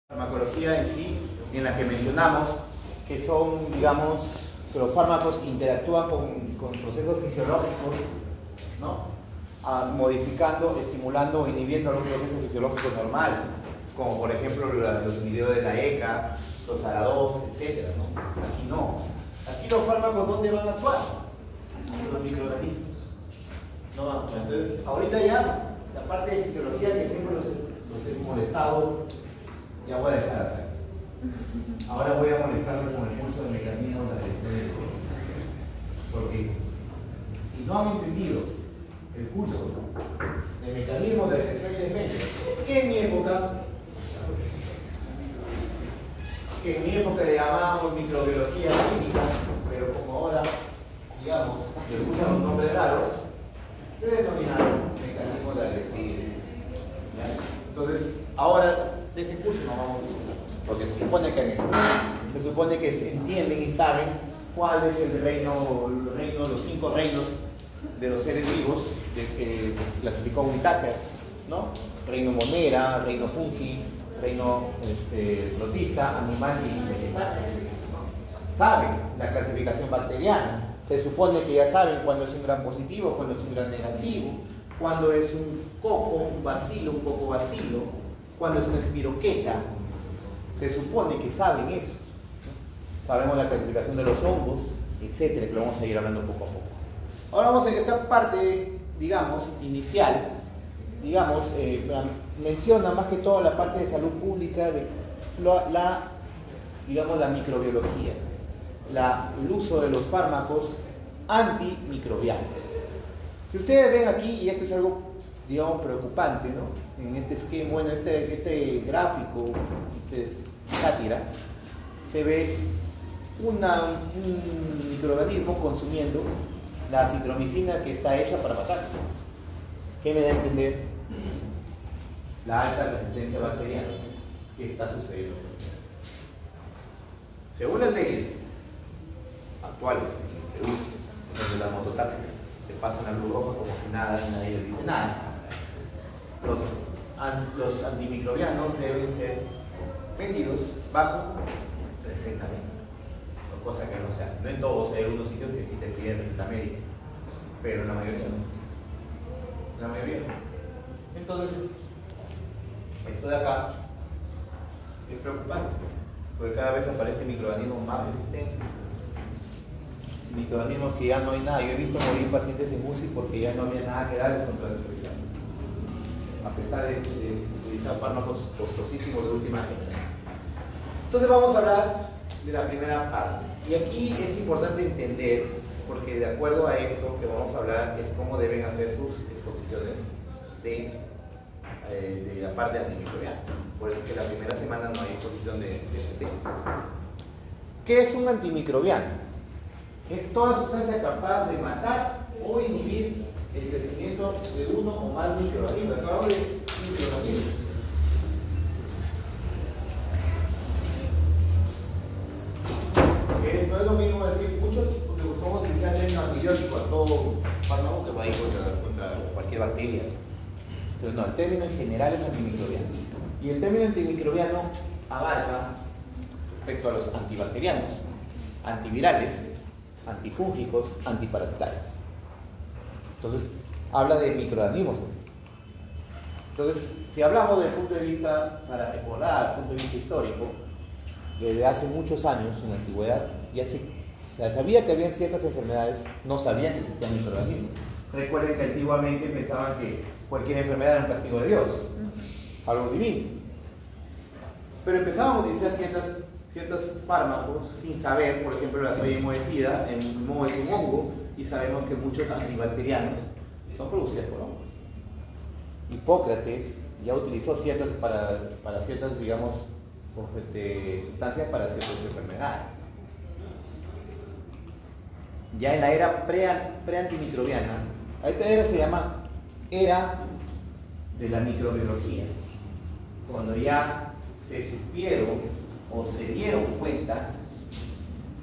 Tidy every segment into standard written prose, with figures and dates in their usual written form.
Farmacología en sí, en la que mencionamos que son, digamos, que los fármacos interactúan con procesos fisiológicos, ¿no? Modificando, estimulando o inhibiendo algún proceso fisiológico normal, como por ejemplo los inhibidores de la ECA, los ARA2, etc., ¿no? Aquí no. Aquí los fármacos, ¿dónde van a actuar? Los microorganismos. No van. Entonces, ahorita ya, la parte de fisiología que siempre los he molestado, ya voy a dejar de hacer. Ahora voy a molestarme con el curso de mecanismos de la elección de defensa. Porque, y no han entendido el curso de mecanismos de elección y defensa, que en mi época le llamábamos microbiología química, pero como ahora, digamos, se usan los nombres raros, se denominaron mecanismos de la elección y defensa. Entonces, ahora de ese curso no vamos, porque se supone que se entienden y saben cuál es el reino, los 5 reinos de los seres vivos que clasificó Whitaker, ¿no? Reino monera, reino fungi, reino protista, animal y vegetal. Saben la clasificación bacteriana. Se supone que ya saben cuándo es un gran positivo, cuándo es un gran negativo, cuándo es un coco, un bacilo, un coco bacilo, cuándo es una espiroqueta. Se supone que saben eso. Sabemos la clasificación de los hongos, etcétera, que lo vamos a ir hablando poco a poco. Ahora vamos a esta parte, digamos, inicial, digamos, menciona más que todo la parte de salud pública, de digamos, la microbiología, el uso de los fármacos antimicrobianos. Si ustedes ven aquí, y esto es algo, digamos, preocupante, ¿no? En este esquema, bueno, este gráfico, sátira, se ve un microorganismo consumiendo la acitromicina que está hecha para matar. ¿Qué me da a entender? La alta resistencia bacteriana que está sucediendo. Según las leyes actuales en Perú, donde las mototaxis se pasan a luz roja como si nada y nadie les dice nada, los antimicrobianos deben ser vendidos bajo 60 mil. Cosa que no se hace. No en todos, hay algunos sitios que sí te piden receta médica, pero en la mayoría no. La mayoría no. Entonces, esto de acá es preocupante, porque cada vez aparecen microorganismos más resistentes, microorganismos que ya no hay nada. Yo he visto morir pacientes en UCI porque ya no había nada que darles contra la enfermedad, a pesar de utilizar fármacos costosísimos de última generación. Entonces vamos a hablar de la primera parte. Y aquí es importante entender, porque de acuerdo a esto que vamos a hablar, es cómo deben hacer sus exposiciones de la parte antimicrobiana. Por eso que la primera semana no hay exposición de este tema. ¿Qué es un antimicrobiano? Es toda sustancia capaz de matar o inhibir el crecimiento de uno o más microorganismos. Acabamos de microorganismos. No es lo mismo decir, muchos buscamos utilizar el antibiótico a todo fármaco que va a ir contra cualquier bacteria. Pero no, el término en general es antimicrobiano. Y el término antimicrobiano abarca respecto a los antibacterianos, antivirales, antifúngicos, antiparasitarios. Entonces, habla de microorganismos en sí. Entonces, si hablamos desde el punto de vista, para recordar, desde el punto de vista histórico, desde hace muchos años, en la antigüedad, ya se sabía que había ciertas enfermedades, no sabían que existían microorganismos. Recuerden que antiguamente pensaban que cualquier enfermedad era un castigo de Dios, algo divino. Pero empezaban a utilizar ciertos fármacos sin saber, por ejemplo, la soya enmohecida, el moho es un hongo, y sabemos que muchos antibacterianos son producidos por hongos. Hipócrates ya utilizó ciertas para ciertas, digamos, sustancias para ciertas enfermedades. Ya en la era pre-antimicrobiana, esta era se llama era de la microbiología, cuando ya se supieron o se dieron cuenta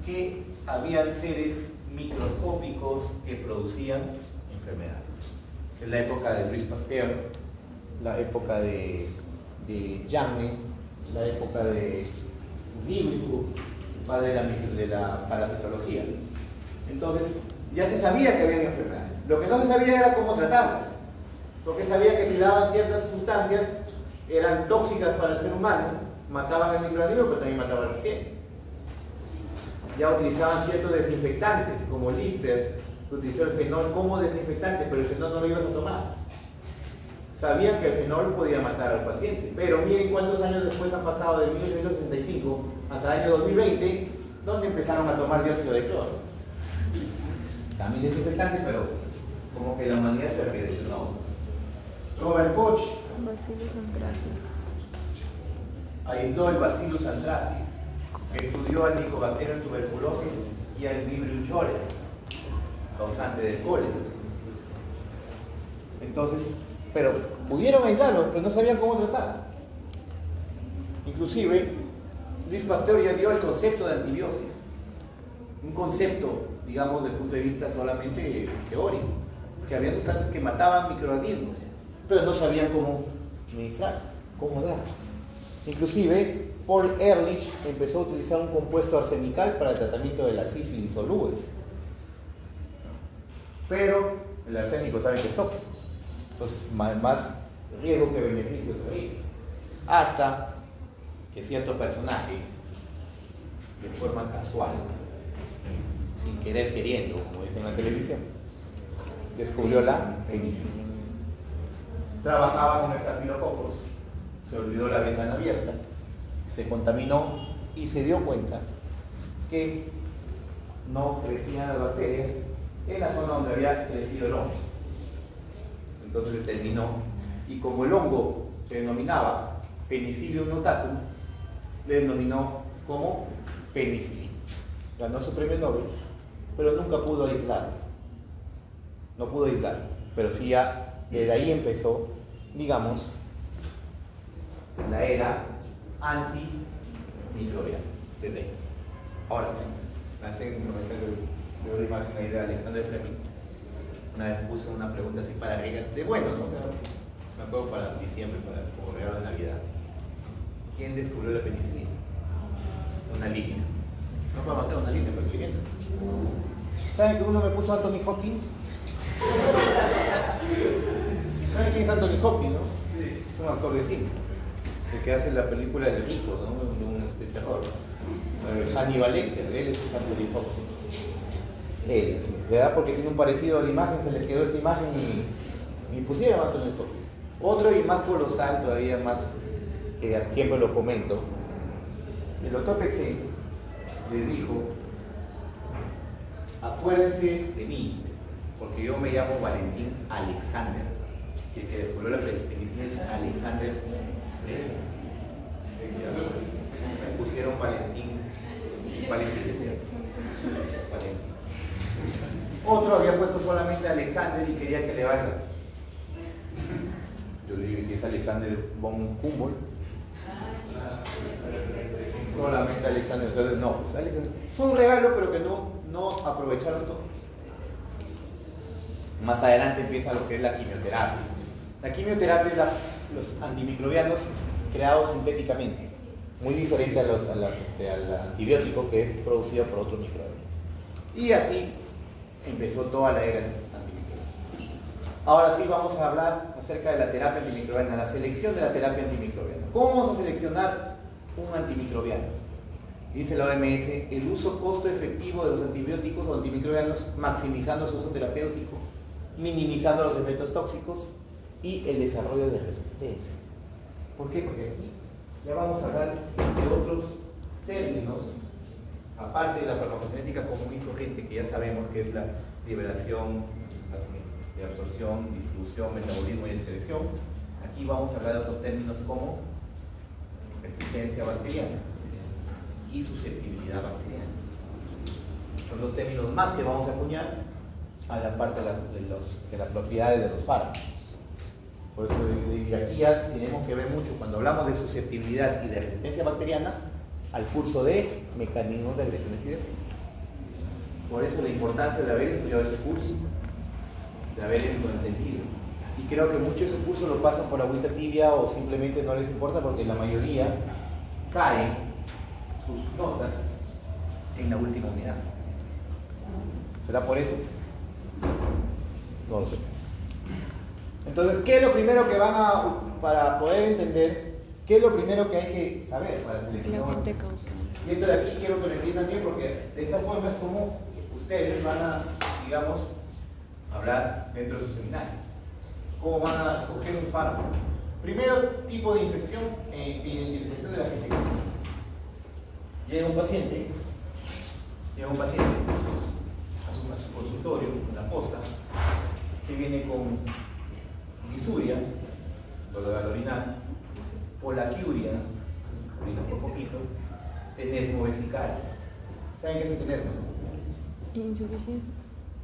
que habían seres microscópicos que producían enfermedades. Es la época de Louis Pasteur, la época de Janne, la época de Liebig, padre de la parasitología. Entonces, ya se sabía que había enfermedades. Lo que no se sabía era cómo tratarlas. Porque sabía que si daban ciertas sustancias eran tóxicas para el ser humano, mataban al microorganismo, pero también mataban al paciente. Ya utilizaban ciertos desinfectantes, como Lister, que utilizó el fenol como desinfectante, pero el fenol no lo ibas a tomar. Sabían que el fenol podía matar al paciente, pero miren cuántos años después han pasado, de 1865 hasta el año 2020, donde empezaron a tomar dióxido de cloro. También desinfectante, pero como que la humanidad se regresionó. Robert Koch Bacillus anthracis. aisló el Bacillus anthracis, estudió al Mycobacterium tuberculosis y al Vibrio cholera, causante del cólera. Entonces, pero pudieron aislarlo, pero no sabían cómo tratar. Inclusive, Luis Pasteur ya dio el concepto de antibiosis, un concepto, digamos, desde el punto de vista solamente teórico, que había sustancias que mataban microorganismos, pero no sabían cómo administrar, cómo darlas. Inclusive, Paul Ehrlich empezó a utilizar un compuesto arsenical para el tratamiento de la sífilis o lúes. Pero el arsénico saben que es tóxico, entonces más riesgo que beneficio todavía. Hasta que cierto personaje, de forma casual, sin querer queriendo, como dicen en la televisión, descubrió la penicilina. Trabajaba con estafilococos, se olvidó la ventana abierta, se contaminó y se dio cuenta que no crecían las bacterias en la zona donde había crecido el hongo. Entonces determinó, y como el hongo se denominaba Penicillium notatum, le denominó como penicilina. Ganó su premio Nobel, pero nunca pudo aislarlo. No pudo aislarlo, pero sí ya desde ahí empezó, digamos, la era antimicrobiana. Desde ahí. Ahora, veo la imagen ahí de Alexander Fleming. Una vez puse una pregunta así para agregar, de bueno, ¿no? Me acuerdo para diciembre, como regalo de Navidad. ¿Quién descubrió la penicilina? Una línea. No para matar una línea, pero leyenda. ¿Saben que uno me puso Anthony Hopkins? ¿Saben quién es Anthony Hopkins, no? Sí. Es un actor de cine. El que hace la película del Rico, ¿no? De terror. Hannibal Lecter, él es Anthony Hopkins. Él, ¿verdad? Porque tiene un parecido a la imagen, se le quedó esta imagen y pusieron a Anthony Hopkins. Otro y más colosal, todavía más, que siempre lo comento, el doctor Pexé les dijo: acuérdense de mí, porque yo me llamo Valentín Alexander, y el que descubrió la penicilina es Alexander Fleming. Me pusieron Valentín, Valentín. Otro había puesto solamente Alexander y quería que le valga. Yo le digo, si es Alexander von Humboldt, solamente Alexander, no, es Alexander. Fue un regalo, pero que no aprovecharon todo. Más adelante empieza lo que es la quimioterapia. La quimioterapia es los antimicrobianos creados sintéticamente, muy diferente al antibiótico que es producido por otro microbiano. Y así empezó toda la era antimicrobiana. Ahora sí vamos a hablar acerca de la terapia antimicrobiana, la selección de la terapia antimicrobiana. ¿Cómo vamos a seleccionar un antimicrobiano? Dice la OMS, el uso costo efectivo de los antibióticos o antimicrobianos, maximizando su uso terapéutico, minimizando los efectos tóxicos y el desarrollo de resistencia. ¿Por qué? Porque aquí ya vamos a hablar de otros términos, aparte de la farmacogenética común y corriente, que ya sabemos que es la liberación, de absorción, distribución, metabolismo y excreción. Aquí vamos a hablar de otros términos como resistencia bacteriana y susceptibilidad bacteriana. Son los términos más que vamos a acuñar a la parte de las propiedades de los fármacos. Por eso, y aquí ya tenemos que ver mucho, cuando hablamos de susceptibilidad y de resistencia bacteriana, al curso de mecanismos de agresiones y defensas. Por eso la importancia de haber estudiado ese curso, de haber entendido. Y creo que muchos ese curso lo pasan por agüita tibia o simplemente no les importa, porque la mayoría caen sus notas en la última unidad. ¿Será por eso? No lo sé. Entonces, ¿qué es lo primero que van a, para poder entender, qué es lo primero que hay que saber para seleccionar? La gente causal. Y esto de aquí quiero que lo entiendan bien porque de esta forma es como ustedes van a, digamos, hablar dentro de su seminario. ¿Cómo van a escoger un fármaco? Primero, tipo de infección e identificación de la gente. Llega un paciente a su consultorio, en la posta, que viene con disuria, dolor al orinar, polaquiuria, orina por poquito, tenesmo vesical. ¿Saben qué es el tenesmo? Insuficiencia.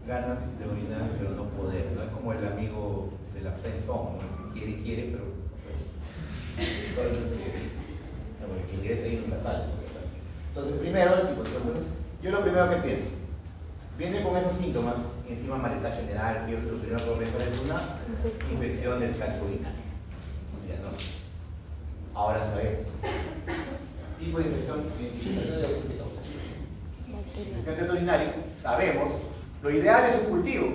Ganas de orinar, pero no poder. No es como el amigo de la friendzone, ¿no? Que quiere, pero no, porque quien quiere seguir nunca sale. Entonces, primero el tipo. Entonces, yo lo primero que pienso, viene con esos síntomas, y encima malestar general, fiebre, lo primero que pensar es una infección del tracto urinario. Ya no. Ahora sabemos. Tipo de infección, identificación de la gente causa. Infección urinaria, sabemos. Lo ideal es un cultivo.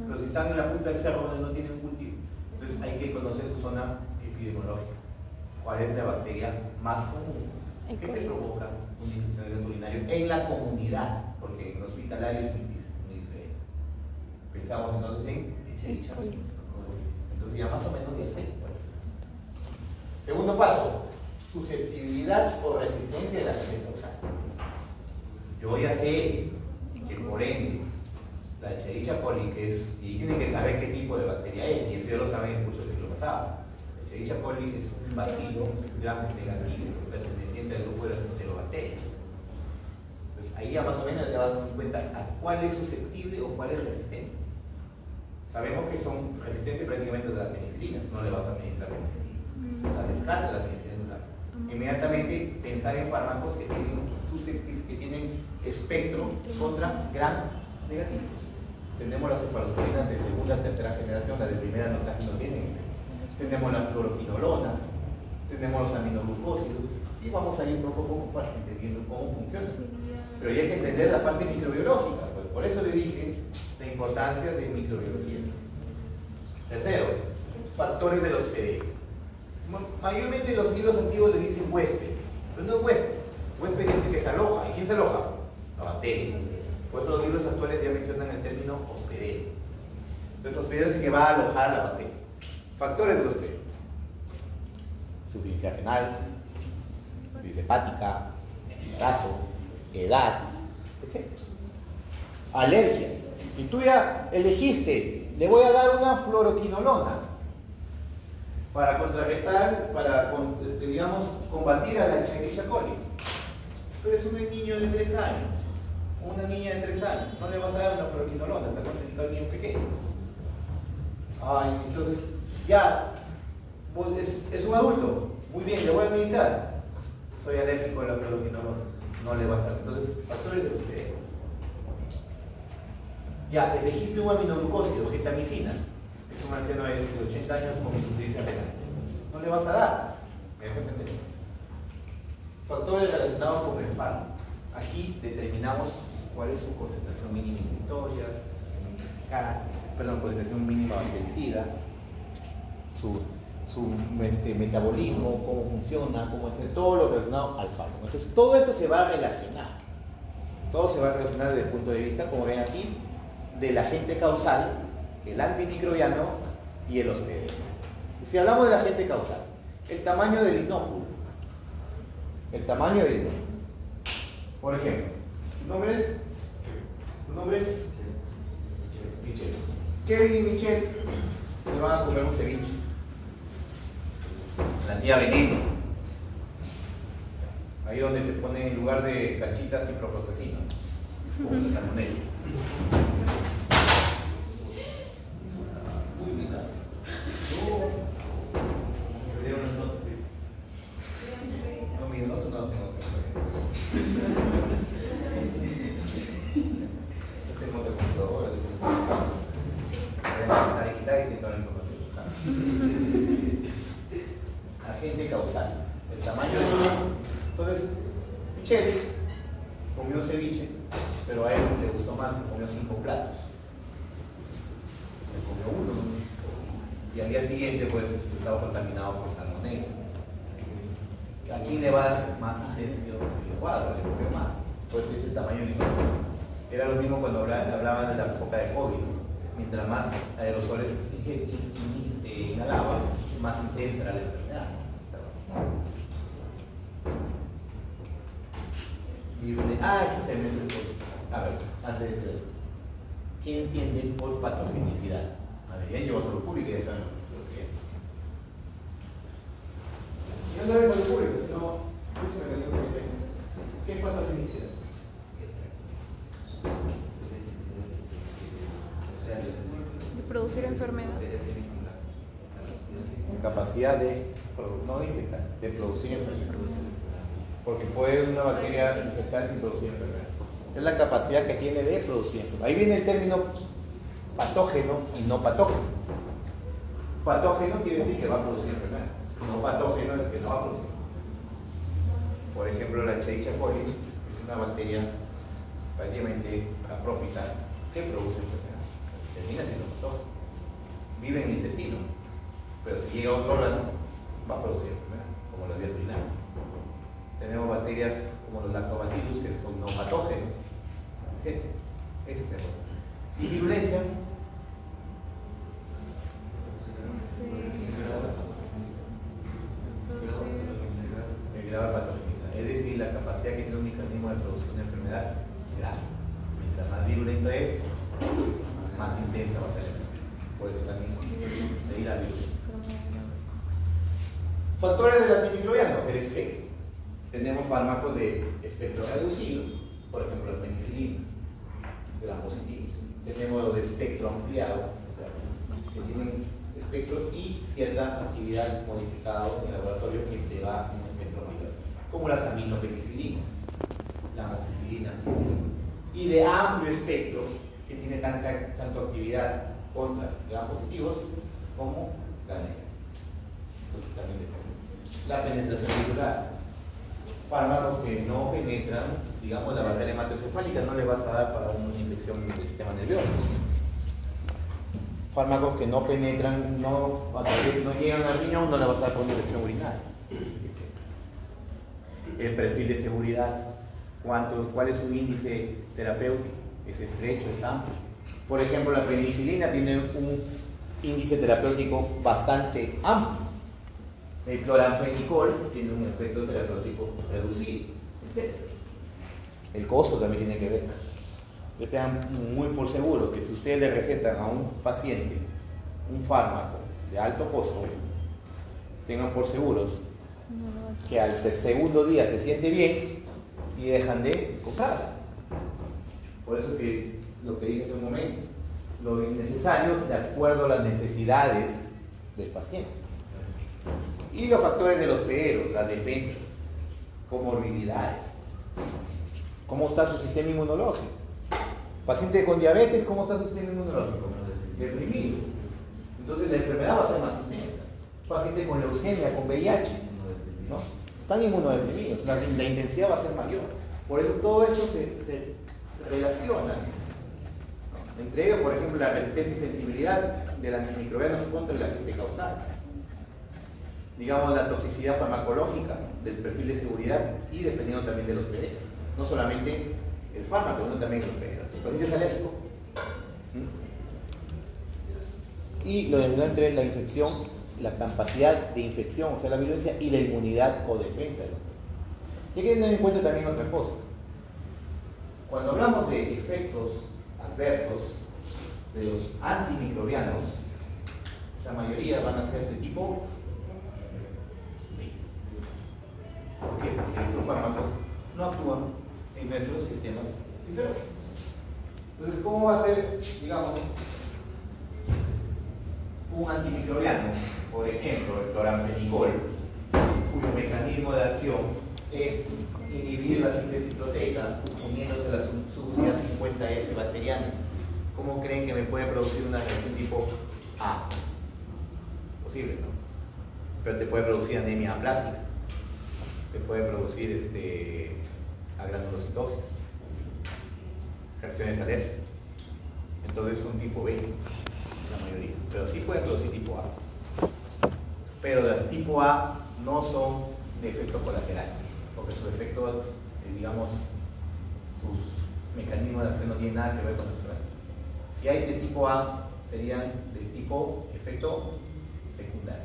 Los que están en la punta del cerro donde no tienen un cultivo. Entonces hay que conocer su zona epidemiológica. ¿Cuál es la bacteria más común que te provoca una infección urinaria en la comunidad? Porque en hospitalarios es muy diferente. Pensamos entonces en Escherichia coli. Entonces ya más o menos ya sé. Segundo paso, susceptibilidad o resistencia de la gente causal. Yo ya sé que por ende la Escherichia coli, que es, y tienen que saber qué tipo de bacteria es, y eso ya lo saben en el curso del siglo pasado. La Escherichia coli es un bacilo gram negativo perteneciente al grupo de las enterobacterias. Entonces ahí ya más o menos te vas dando cuenta a cuál es susceptible o cuál es resistente. Sabemos que son resistentes prácticamente a las penicilinas, no le vas a administrar penicilina. La descarta la penicilina. Inmediatamente pensar en fármacos que tienen espectro contra gram negativo. Tenemos las cefalosporinas de segunda, tercera generación, las de primera no, casi no tienen. Tenemos las fluoroquinolonas, tenemos los aminoglucósidos, y vamos a ir poco a poco para entendiendo cómo funciona. Pero ya hay que entender la parte microbiológica, pues por eso le dije la importancia de microbiología. Tercero, factores del hospedero. Mayormente los libros antiguos le dicen huésped, pero no es huésped. Huésped es el que se aloja. ¿Y quién se aloja? La bacteria. Por eso los libros actuales ya mencionan el término hospedero. Entonces, hospedero es el que va a alojar la bacteria. Factores del hospedero: suficiencia renal, crisis hepática, embarazo, edad, etc. Alergias. Si tú ya elegiste, le voy a dar una fluoroquinolona para contrarrestar, digamos, combatir a la Escherichia coli. Pero es un niño de 3 años, o una niña de 3 años, no le vas a dar una fluoroquinolona, está contraindicado al niño pequeño. Ay, entonces, ya, es un adulto, muy bien, le voy a administrar. Soy alérgico a la fluoroquinolona, no le vas a dar. Entonces, factores de usted. Ya, elegiste un aminoglucósido, gentamicina. Es un anciano de 80 años con insuficiencia renal. No le vas a dar. Factores relacionados con el fármaco. Aquí determinamos cuál es su concentración mínima inhibitoria, concentración mínima bactericida, su metabolismo, cómo funciona, cómo es todo lo relacionado al fármaco. Entonces, todo esto se va a relacionar. Todo se va a relacionar desde el punto de vista, como ven aquí, del agente causal, el antimicrobiano y el hospedero. Si hablamos del agente causal, el tamaño del inóculo. El tamaño del inóculo. Por ejemplo, ¿tu nombre es? Michelle. Kevin y Michelle se van a comer un ceviche. La tía Veneno. Ahí donde te ponen en lugar de canchitas y proflozasina. Como salmonella. Muy rica. No, mis notas no tengo que no tengo de computadora. Voy a quitar y quitar la información. Agente causal. El tamaño del Entonces, Michelle comió un ceviche, pero a él le gustó más, comió 5 platos. Le comió uno. Y al día siguiente, pues, estaba contaminado por salmonela. ¿A quién le va a dar más intención el cuadro? Le comió más. Pues es el tamaño del micrófono. Era lo mismo cuando hablaban de la época de COVID. Mientras más aerosoles inhalaba, más intensa era la enfermedad. A ver, antes de todo, ¿quién entiende por patogenicidad? A ver, ya llevo salud pública y ya saben lo que es. Yo no saben salud pública, sino ¿qué es patogenicidad? De producir enfermedad. Capacidad de, no de infectar, de producir enfermedad. Porque puede una bacteria infectar sin producir enfermedad. Es la capacidad que tiene de producir enfermedad. Ahí viene el término patógeno y no patógeno. Patógeno quiere decir que va a producir enfermedad. No patógeno es que no va a producir. Por ejemplo, la Escherichia coli es una bacteria prácticamente saprófita que produce enfermedad. Termina siendo patógeno. Vive en el intestino, pero si llega a otro órgano, va a producir enfermedad, como las vías urinarias. Tenemos bacterias como los lactobacillus, que son no patógenos, etc. Ese es el otro. Y virulencia. El grado de patogenicidad, es decir, la capacidad que tiene un mecanismo de producción de enfermedad grave. Mientras más virulento es, más intensa va a ser la enfermedad. Por eso también se irá virulencia. Factores del antimicrobiano, el espectro. Tenemos fármacos de espectro reducido, por ejemplo la penicilina, gran positivo. Tenemos los de espectro ampliado, o sea, que tienen espectro y cierta actividad modificada en el laboratorio que te da un espectro mayor, como las aminopenicilinas, la amoxicilina, y de amplio espectro que tiene tanto actividad contra gram positivos como la negra. Entonces también depende. La penetración celular. Fármacos que no penetran, digamos, la bacteria hematocefálica, no le vas a dar para una infección del sistema nervioso. Fármacos que no penetran, no llegan al riñón, no le vas a dar para una infección urinaria, etc. El perfil de seguridad, cuál es su índice terapéutico, es estrecho, es amplio. Por ejemplo, la penicilina tiene un índice terapéutico bastante amplio. El cloranfenicol tiene un efecto terapéutico reducido, etc. El costo también tiene que ver. Ustedes tengan muy por seguro que si ustedes le recetan a un paciente un fármaco de alto costo, tengan por seguros que al segundo día se siente bien y dejan de comprarlo. Por eso que lo que dije hace un momento, lo innecesario de acuerdo a las necesidades del paciente. Y los factores de los peros, las defensas, comorbilidades. ¿Cómo está su sistema inmunológico? Paciente con diabetes, ¿cómo está su sistema inmunológico? Deprimido. Entonces la enfermedad va a ser más intensa. Paciente con leucemia, con VIH, ¿no? Están inmunodeprimidos, la intensidad va a ser mayor. Por eso todo eso se relaciona. Entre ellos, por ejemplo, la resistencia y sensibilidad del antimicrobiano contra el agente causal. Digamos, la toxicidad farmacológica del perfil de seguridad y dependiendo también de los pediatras. No solamente el fármaco, sino también los pediatras. El paciente es alérgico. Y lo determinante entre la infección, la capacidad de infección, o sea, la virulencia, y la inmunidad o defensa de los pediatras. Y hay que tener en cuenta también otra cosa. Cuando hablamos de efectos adversos de los antimicrobianos, la mayoría van a ser de tipo B. ¿Por qué? Porque estos fármacos no actúan en nuestros sistemas fisiológicos. Entonces, ¿cómo va a ser, digamos, un antimicrobiano? Por ejemplo, el cloranfenicol, cuyo mecanismo de acción es inhibir la síntesis proteica uniéndose a la subunidad 50S bacteriana. ¿Cómo creen que me puede producir una reacción tipo A? Posible, ¿no? Pero te puede producir anemia aplásica, que puede producir agranulocitosis, reacciones alérgicas. Entonces son tipo B, la mayoría, pero sí pueden producir tipo A. Pero las tipo A no son de efecto colateral, porque su efecto, digamos, sus mecanismos de acción no tienen nada que ver con nuestro daño. Si hay de tipo A, serían de tipo efecto secundario.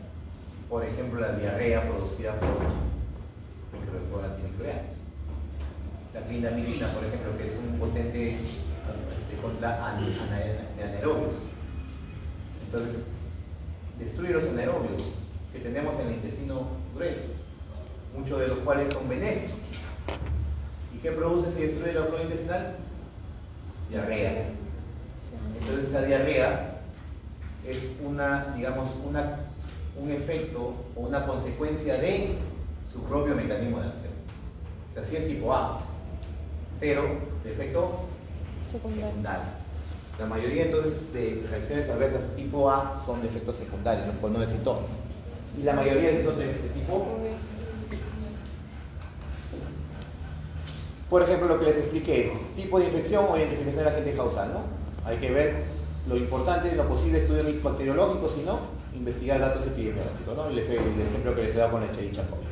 Por ejemplo, la diarrea producida por antimicrobianos. La clindamicina, por ejemplo, que es un potente contra anaerobios. Entonces, destruye los anaerobios que tenemos en el intestino grueso, muchos de los cuales son benéficos. ¿Y qué produce si destruye la flora intestinal? Diarrea. Entonces la diarrea es un efecto o una consecuencia de su propio mecanismo de acción. O sea, sí es tipo A, pero de efecto secundario. La mayoría entonces de reacciones adversas tipo A son de efectos secundarios, no puedo decir todos. Y la mayoría son de tipo B. Por ejemplo, lo que les expliqué, tipo de infección o identificación del agente causal, ¿no? Hay que ver lo importante, lo posible estudio bacteriológico, si no, investigar datos epidemiológicos, ¿no? El ejemplo que les he dado con la Escherichia coli.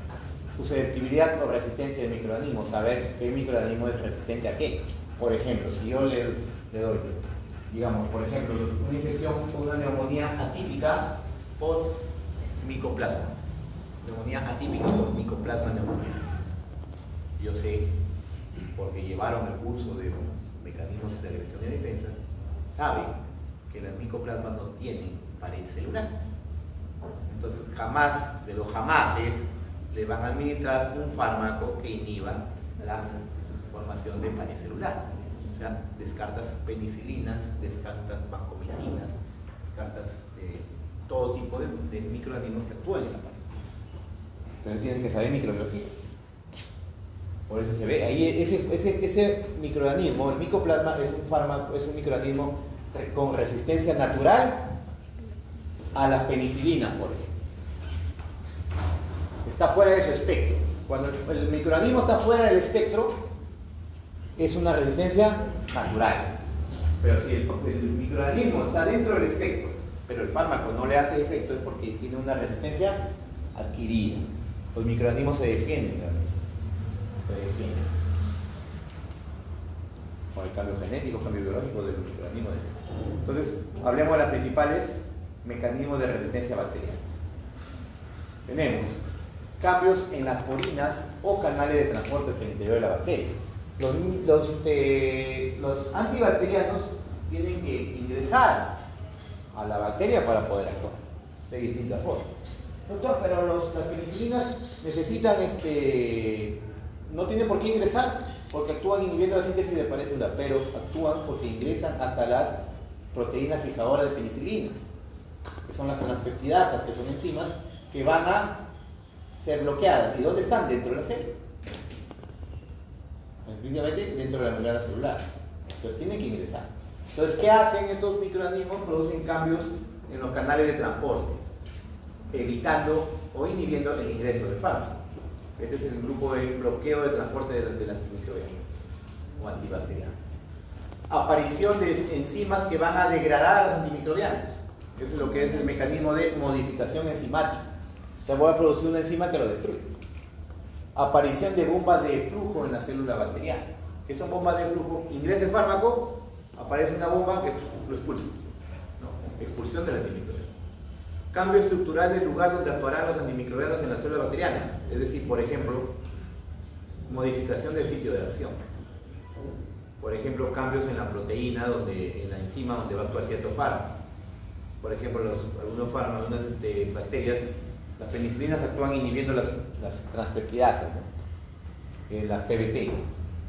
Susceptibilidad o resistencia de microorganismos, saber qué microorganismo es resistente a qué. Por ejemplo, si yo le doy, digamos, por ejemplo, una infección o una neumonía atípica por micoplasma. Neumonía atípica por micoplasma neumonía. Yo sé, porque llevaron el curso de mecanismos de reacción y defensa, saben que las micoplasmas no tienen pared celular. Entonces, jamás, de los jamases, le van a administrar un fármaco que inhiba la formación de pared celular. O sea, descartas penicilinas, descartas vancomicinas, descartas todo tipo de microorganismos que actúan en la pared. Entonces tienes que saber microbiología. Por eso se ve, ahí ese microorganismo, el micoplasma, es un fármaco, es un microorganismo con resistencia natural a las penicilinas, por ejemplo. Está fuera de su espectro. Cuando el microorganismo está fuera del espectro, es una resistencia natural. Pero si el microorganismo está dentro del espectro, pero el fármaco no le hace efecto, es porque tiene una resistencia adquirida. Los microorganismos se defienden, se defienden. Con el cambio genético, cambio biológico del microorganismo. Entonces, hablemos de los principales mecanismos de resistencia bacteriana. Tenemos cambios en las porinas o canales de transporte hacia el interior de la bacteria. Los antibacterianos tienen que ingresar a la bacteria para poder actuar de distintas formas. Doctor, pero las penicilinas necesitan, no tienen por qué ingresar porque actúan inhibiendo la síntesis de pared celular, pero actúan porque ingresan hasta las proteínas fijadoras de penicilinas, que son las transpeptidasas, que son enzimas que van a ser bloqueadas. ¿Y dónde están? Dentro de la célula. Específicamente dentro de la membrana celular. Entonces tienen que ingresar. Entonces, ¿qué hacen estos microorganismos? Producen cambios en los canales de transporte, evitando o inhibiendo el ingreso del fármaco. Este es el grupo de bloqueo de transporte del antimicrobiano o antibacteriano. Aparición de enzimas que van a degradar a los antimicrobianos. Eso es lo que es el mecanismo de modificación enzimática. O sea, voy a producir una enzima que lo destruye. Aparición de bombas de flujo en la célula bacteriana. ¿Qué son bombas de flujo? Ingresa el fármaco, aparece una bomba que lo expulsa. ¿No? Expulsión del antimicrobiano. Cambio estructural del lugar donde actuarán los antimicrobianos en la célula bacteriana. Es decir, por ejemplo, modificación del sitio de acción. Por ejemplo, cambios en la proteína, en la enzima donde va a actuar cierto fármaco. Por ejemplo, algunos fármacos, algunas bacterias, las penicilinas actúan inhibiendo las transpeptidasas, ¿no? Las PBP.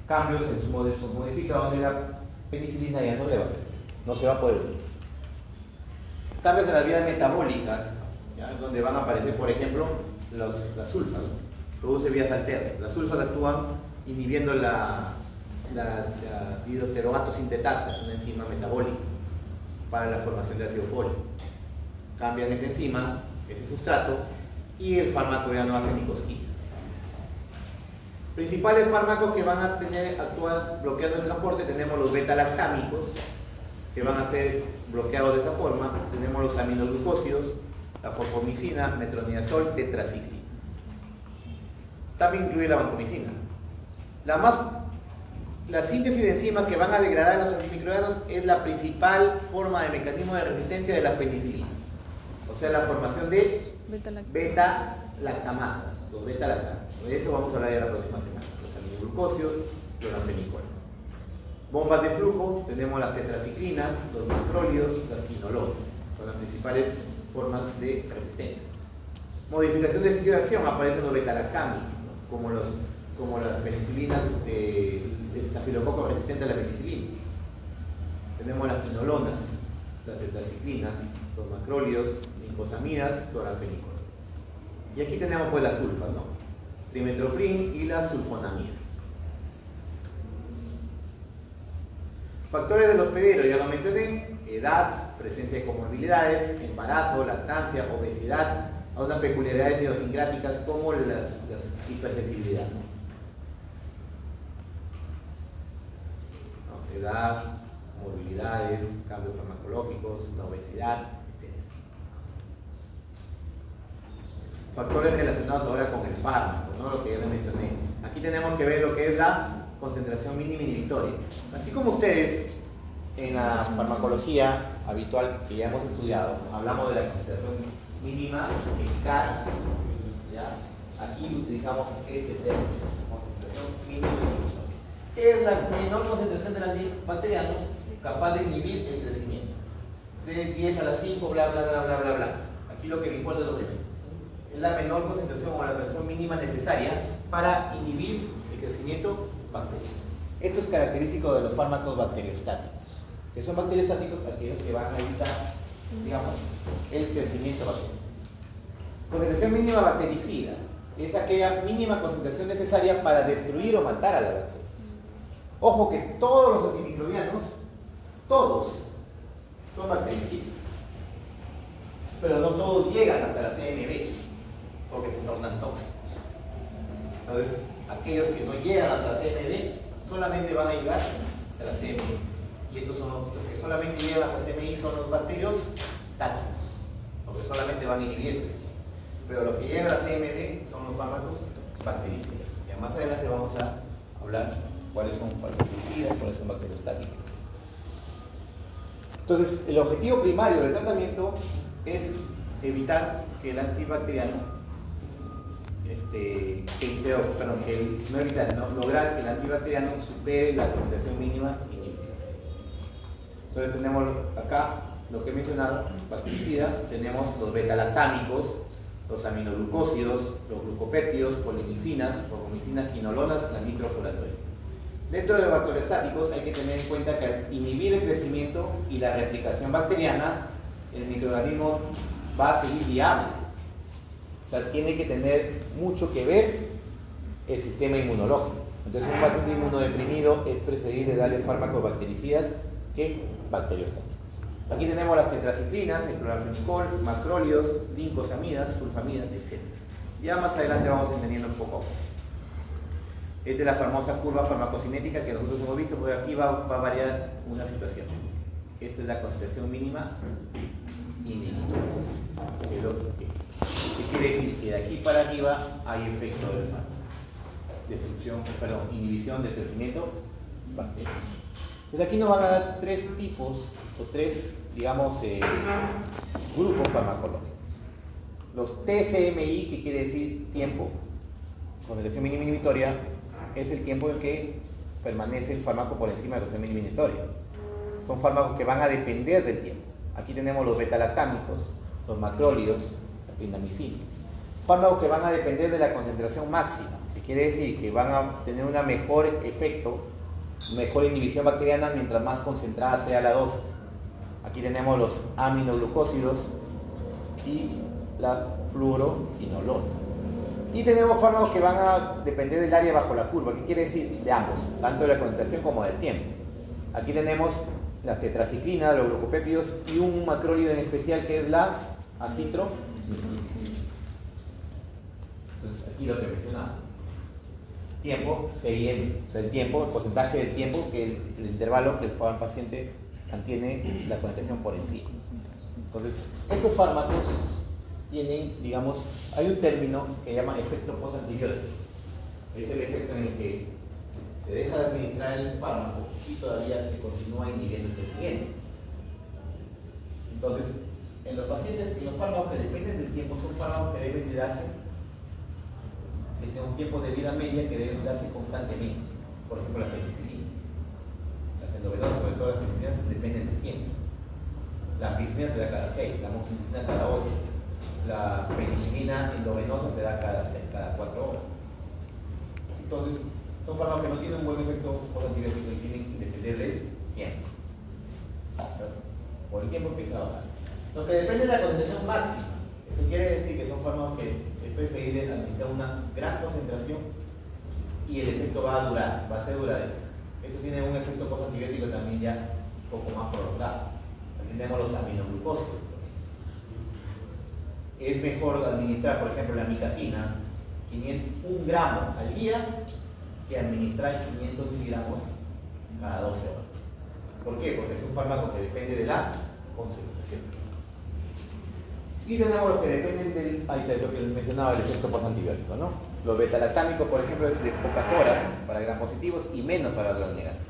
Cambios en su modificador donde la penicilina ya no le va a hacer, no se va a poder unir. Cambios en las vías metabólicas, ¿ya? Donde van a aparecer, por ejemplo, las sulfas, produce vías alternas. Las sulfas actúan inhibiendo la dihidroteroato sintetasa, una enzima metabólica para la formación de ácido fólico. Cambian esa enzima, ese sustrato, y el fármaco ya no hace ni cosquillas. Principales fármacos que van a actuar bloqueando el transporte, tenemos los beta-lactámicos, que van a ser bloqueados de esa forma. Tenemos los aminoglucósidos, la fosfomicina, metronidazol, tetraciclina. También incluye la vancomicina. La síntesis de enzimas que van a degradar los antimicrobianos es la principal forma de mecanismo de resistencia de las penicilinas. O sea, la formación de beta-lactamasas, los beta-lactamas. De eso vamos a hablar ya la próxima semana. Los aminoglucósidos, los anfenicol. Bombas de flujo, tenemos las tetraciclinas, los macrólidos, las quinolonas. Son las principales formas de resistencia. Modificación de sitio de acción, aparecen los beta-lactámicos, ¿no? como las penicilinas, estafilococo resistente a la penicilina. Tenemos las quinolonas, las tetraciclinas, los macrólidos, nicosamidas, cloranfenicol. Y aquí tenemos pues las sulfas, ¿no? Trimethoprim y las sulfonamidas. Factores del hospedero, ya lo mencioné: edad, presencia de comorbilidades, embarazo, lactancia, obesidad, a unas peculiaridades idiosincráticas como las hipersensibilidad. Edad, morbilidades, cambios farmacológicos, la obesidad, etc. Factores relacionados ahora con el fármaco, ¿no? Lo que ya les mencioné. Aquí tenemos que ver lo que es la concentración mínima inhibitoria. Así como ustedes en la farmacología habitual que ya hemos estudiado, hablamos de la concentración mínima eficaz, ¿ya? Aquí utilizamos este término, concentración mínima inhibitoria. Es la menor concentración del antibacteriano capaz de inhibir el crecimiento. De 10 a la 5, bla, bla, bla, bla, bla, bla. Aquí lo que me importa es lo primero. Es la menor concentración o la concentración mínima necesaria para inhibir el crecimiento bacteriano. Esto es característico de los fármacos bacteriostáticos. Que son bacteriostáticos aquellos que van a evitar, digamos, el crecimiento bacteriano. Concentración mínima bactericida es aquella mínima concentración necesaria para destruir o matar a la bacteria. Ojo que todos los antimicrobianos, todos, son bactericidas, pero no todos llegan hasta la CMB, porque se tornan tóxicos. Entonces, aquellos que no llegan hasta la CMB solamente van a llegar hasta la CMI. Y estos son los que solamente llegan hasta la CMI son los bacterios tácticos, porque solamente van a inhibir. Pero los que llegan a la CMB son los fármacos bactericidas. Y más adelante vamos a hablar cuáles son farmacologías, cuáles son bacteriostáticas. Entonces, el objetivo primario del tratamiento es evitar que el antibacteriano, lograr que el antibacteriano supere la concentración mínima inhibida. Entonces tenemos acá lo que he mencionado, bactericida, tenemos los beta-lactámicos, los aminoglucósidos, los glucopéptidos, polimicinas, fosfomicinas, quinolonas, la microfuratoria. Dentro de bacteriostáticos hay que tener en cuenta que al inhibir el crecimiento y la replicación bacteriana, el microorganismo va a seguir viable. O sea, tiene que tener mucho que ver el sistema inmunológico. Entonces, un paciente inmunodeprimido es preferible darle fármacos bactericidas que bacteriostáticos. Aquí tenemos las tetraciclinas, el cloranfenicol, macrólidos, lincosamidas, sulfamidas, etc. Ya más adelante vamos entendiendo un poco. Esta es la famosa curva farmacocinética que nosotros hemos visto, porque aquí va a variar una situación. Esta es la concentración mínima inhibitoria. ¿Qué quiere decir? Que de aquí para arriba hay efecto del fármaco. Inhibición del crecimiento bacteriano. Pues aquí nos van a dar tres tipos, o tres, digamos, grupos farmacológicos. Los TCMI, que quiere decir tiempo, concentración mínima inhibitoria, es el tiempo en que permanece el fármaco por encima de la concentración mínima inhibitoria. Son fármacos que van a depender del tiempo. Aquí tenemos los beta-lactámicos, los macrólidos, la clindamicina. Fármacos que van a depender de la concentración máxima, que quiere decir que van a tener un mejor efecto, mejor inhibición bacteriana mientras más concentrada sea la dosis. Aquí tenemos los aminoglucósidos y la fluoroquinolona. Y tenemos fármacos que van a depender del área bajo la curva, que quiere decir de ambos, tanto de la concentración como del tiempo. Aquí tenemos las tetraciclinas, los glucopéptidos y un macrólido en especial que es la acitromicina. Entonces aquí lo que mencionaba. tiempo seguir, o sea, el tiempo, el porcentaje del tiempo, el intervalo que el paciente mantiene la concentración por encima. Entonces, estos fármacos tienen, digamos, hay un término que se llama efecto postantibiótico. Es el efecto en el que se deja de administrar el fármaco y todavía se continúa inhibiendo el crecimiento. Entonces, en los pacientes, en los fármacos que dependen del tiempo, son fármacos que deben de darse, que tienen un tiempo de vida media que deben darse constantemente. Por ejemplo, la penicilina. Las endovenosas, sobre todo las penicilinas, dependen del tiempo. La ampicilina se da cada 6, la amoxicilina cada 8. La penicilina endovenosa se da cada 4 horas. Entonces, son fármacos que no tienen un buen efecto postantibiótico y tienen que depender del tiempo. Por el tiempo empieza a bajar. Lo que depende de la concentración máxima. Eso quiere decir que son fármacos que es preferible administrar una gran concentración y el efecto va a durar, va a ser duradero. Esto tiene un efecto postantibiótico también ya un poco más prolongado. También tenemos los aminoglucósidos. Es mejor administrar, por ejemplo, la amicacina 1 gramo al día que administrar 500 miligramos cada 12 horas. ¿Por qué? Porque es un fármaco que depende de la concentración. Y tenemos los que dependen del, lo que les mencionaba, el efecto postantibiótico, ¿no? Los betalactámicos, por ejemplo, es de pocas horas para gram positivos y menos para gram negativos.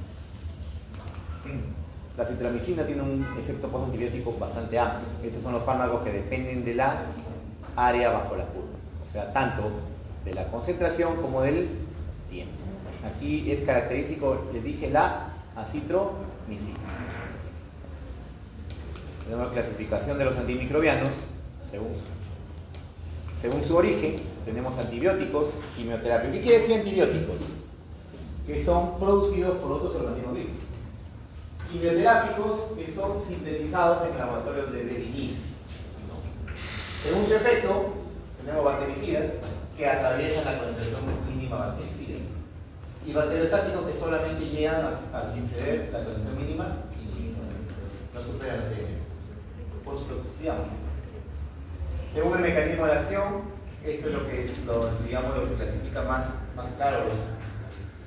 La citramicina tiene un efecto postantibiótico bastante amplio. Estos son los fármacos que dependen de la área bajo la curva, o sea, tanto de la concentración como del tiempo. Aquí es característico, les dije, la acitromicina. Tenemos la clasificación de los antimicrobianos según su origen. Tenemos antibióticos, quimioterapia. ¿Qué quiere decir antibióticos? Que son producidos por otros organismos vivos. Quimioterápicos, que son sintetizados en laboratorios de Delinis. Según su efecto, tenemos bactericidas que atraviesan la concentración mínima bactericida. Y bacteriostáticos que solamente llegan a exceder la concentración mínima y no superan el CM. Por su toxicidad. Según el mecanismo de acción, esto es lo que clasifica más claro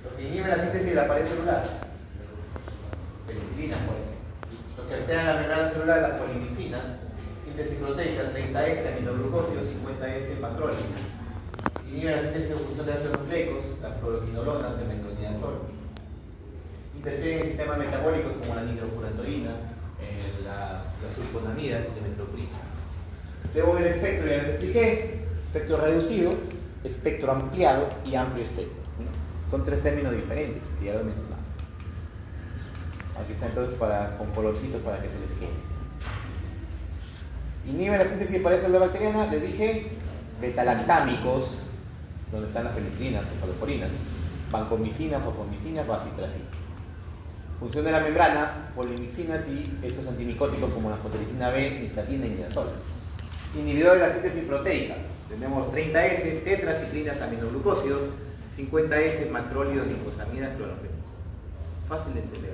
los que inhiben la síntesis de la pared celular. Penicilina, por ejemplo. Los que alteran la membrana celular, las polimicinas, síntesis proteica, 30S aminoglucósidos, 50S macrólidos. Inhiben la síntesis de función de ácidos nucleicos, las fluoroquinolonas de metronidazol. Interfieren en sistemas metabólicos como la nitrofurantoína, las sulfonamidas de metroprina. Según el espectro, ya les expliqué, espectro reducido, espectro ampliado y amplio espectro. Son 3 términos diferentes, que ya lo he mencionado. Aquí está entonces con colorcitos para que se les quede. Inhiben la síntesis de pared celular bacteriana, les dije, betalactámicos, donde están las penicilinas, cefaloporinas, vancomicina, fosfomicina, bacitracina. Función de la membrana, polimixinas y estos antimicóticos como la fotolicina B, nistatina y nidazol. Inhibidor de la síntesis proteica, tenemos 30S, tetraciclinas aminoglucósidos, 50S, macrólidos, nicosamidas, clorofeno. Fácil de entender.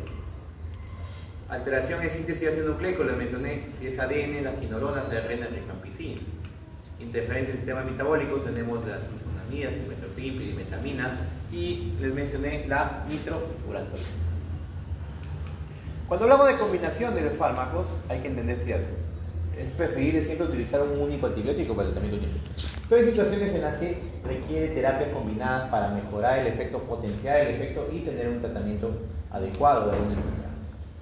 Alteración en síntesis de ácido nucleico, les mencioné, si es ADN, las quinolonas, ARN, rifampicina. Interferencia en sistemas metabólicos, tenemos las sulfonamidas, metropin, pirimetamina y les mencioné la nitrofurantoína. Cuando hablamos de combinación de los fármacos, hay que entender cierto. Es preferible siempre utilizar un único antibiótico para el tratamiento de una infección. Pero hay situaciones en las que requiere terapias combinadas para mejorar el efecto, potenciar el efecto y tener un tratamiento adecuado de alguna enfermedad.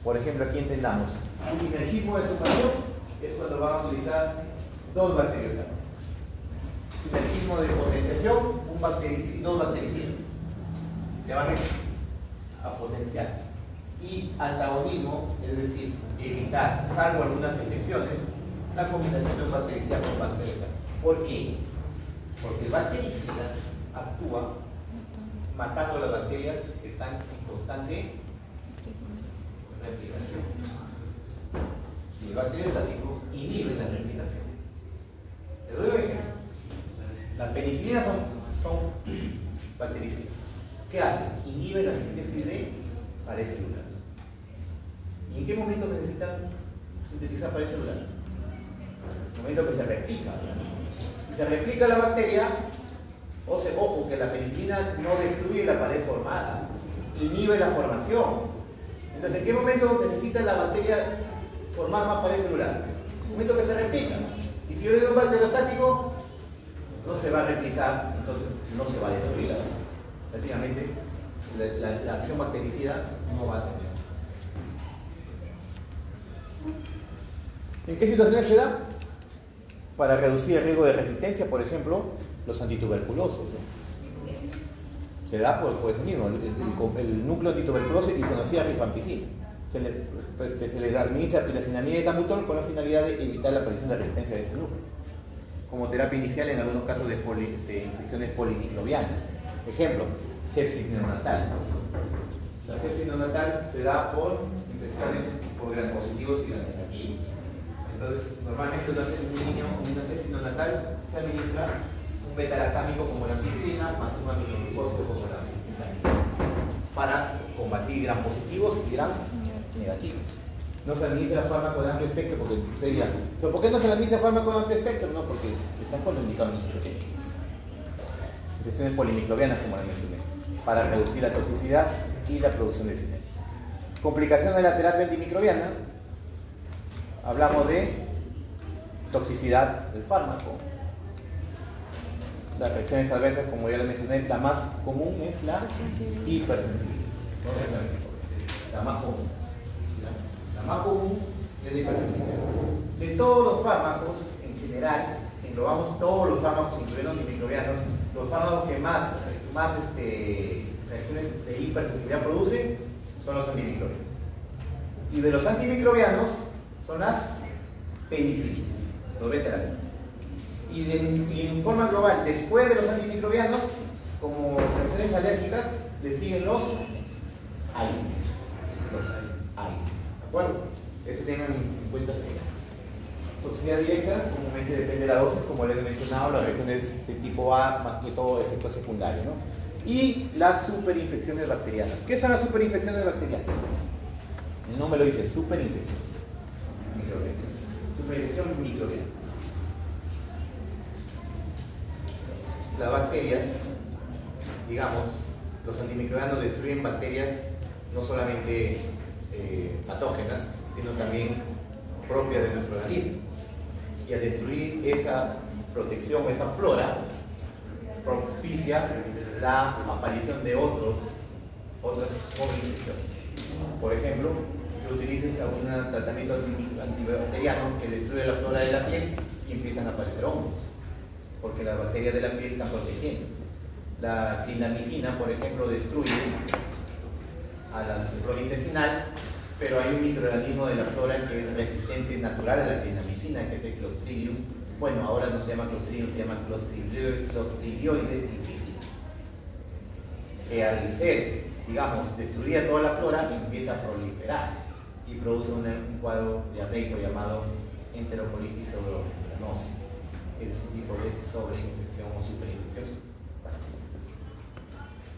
Por ejemplo, aquí entendamos, un sinergismo de supresión es cuando vamos a utilizar 2 bacteriocidas. Sinergismo de potenciación, 2 bactericidas. Se van a potenciar. Y antagonismo, es decir, evitar, salvo algunas excepciones, la combinación de un bactericida con bactericida. ¿Por qué? Porque el bactericida actúa matando las bacterias que están en constante replicación. Y el bacteriostático inhiben las replicaciones. Les doy un ejemplo. Las penicilinas son bactericidas. ¿Qué hacen? Inhiben la síntesis de pared celular. ¿Y en qué momento necesitan sintetizar pared celular? En el momento que se replica. Si se replica la bacteria, Ojo, que la penicilina no destruye la pared formada, inhibe la formación. Entonces, ¿en qué momento necesita la bacteria formar más pared celular? En el momento que se replica. Y si yo le doy un bacteriostático, no se va a replicar, entonces no se va a destruir. Prácticamente, la acción bactericida no va a tener. ¿En qué situaciones se da? Para reducir el riesgo de resistencia, por ejemplo, los antituberculosos, ¿no? Se da por eso mismo, el núcleo antituberculoso y isoniazida rifampicina. Se les administra pilacinamida y etambutol con la finalidad de evitar la aparición de resistencia de este núcleo, como terapia inicial en algunos casos de infecciones polimicrobianas. Ejemplo, sepsis neonatal. La sepsis neonatal se da por infecciones por gram positivos y gram negativos. Entonces, normalmente un niño con una sepsis neonatal se administra un beta-lactámico como la ampicilina más un aminoglucósido como la vitamina para combatir gram positivos y gram negativos. No se administra fármaco de amplio espectro porque ustedes dirán, ¿pero por qué no se le administra fármaco de amplio espectro? No, porque están contraindicados en niños pequeños. Infecciones polimicrobianas, como la mencioné, para reducir la toxicidad y la producción de sinergia. Complicaciones de la terapia antimicrobiana. Hablamos de toxicidad del fármaco. Las reacciones adversas, como ya les mencioné, la más común es la hipersensibilidad. La más común. La más común es la hipersensibilidad. De todos los fármacos, en general, si englobamos todos los fármacos, incluyendo antimicrobianos, los fármacos que más reacciones de hipersensibilidad producen son los antimicrobianos. Y de los antimicrobianos son las penicilinas, los beta-lactámicos. Y en forma global, después de los antimicrobianos, como reacciones alérgicas, le siguen los AINES. ¿De acuerdo? Eso tengan en cuenta siempre. Toxicidad directa, comúnmente depende de la dosis, como les he mencionado, las reacciones de tipo A, más que todo efectos secundarios, ¿no? Y las superinfecciones bacterianas. ¿Qué son las superinfecciones bacterianas? El nombre lo dice, superinfección. Superinfección microbiana. Las bacterias, digamos, los antimicrobianos destruyen bacterias no solamente patógenas, sino también propias de nuestro organismo. Y al destruir esa protección, esa flora, propicia la aparición de otras infecciones. Por ejemplo, que utilices un tratamiento antibacteriano que destruye la flora de la piel y empiezan a aparecer hongos, porque las bacterias de la piel están protegiendo. La clindamicina, por ejemplo, destruye a la flora intestinal, pero hay un microorganismo de la flora que es resistente natural a la clindamicina, que es el Clostridium. Bueno, ahora no se llama Clostridium, se llama Clostridioides difficile, que al ser, digamos, destruida toda la flora, empieza a proliferar y produce un cuadro diarreico llamado enterocolitis sobregranosa. Es un tipo de sobreinfección o superinfección.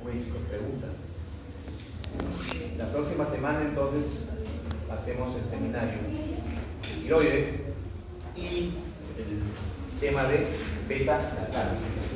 Muy bien, chicos, preguntas. La próxima semana entonces hacemos el seminario de tiroides y el tema de beta-lactámicos.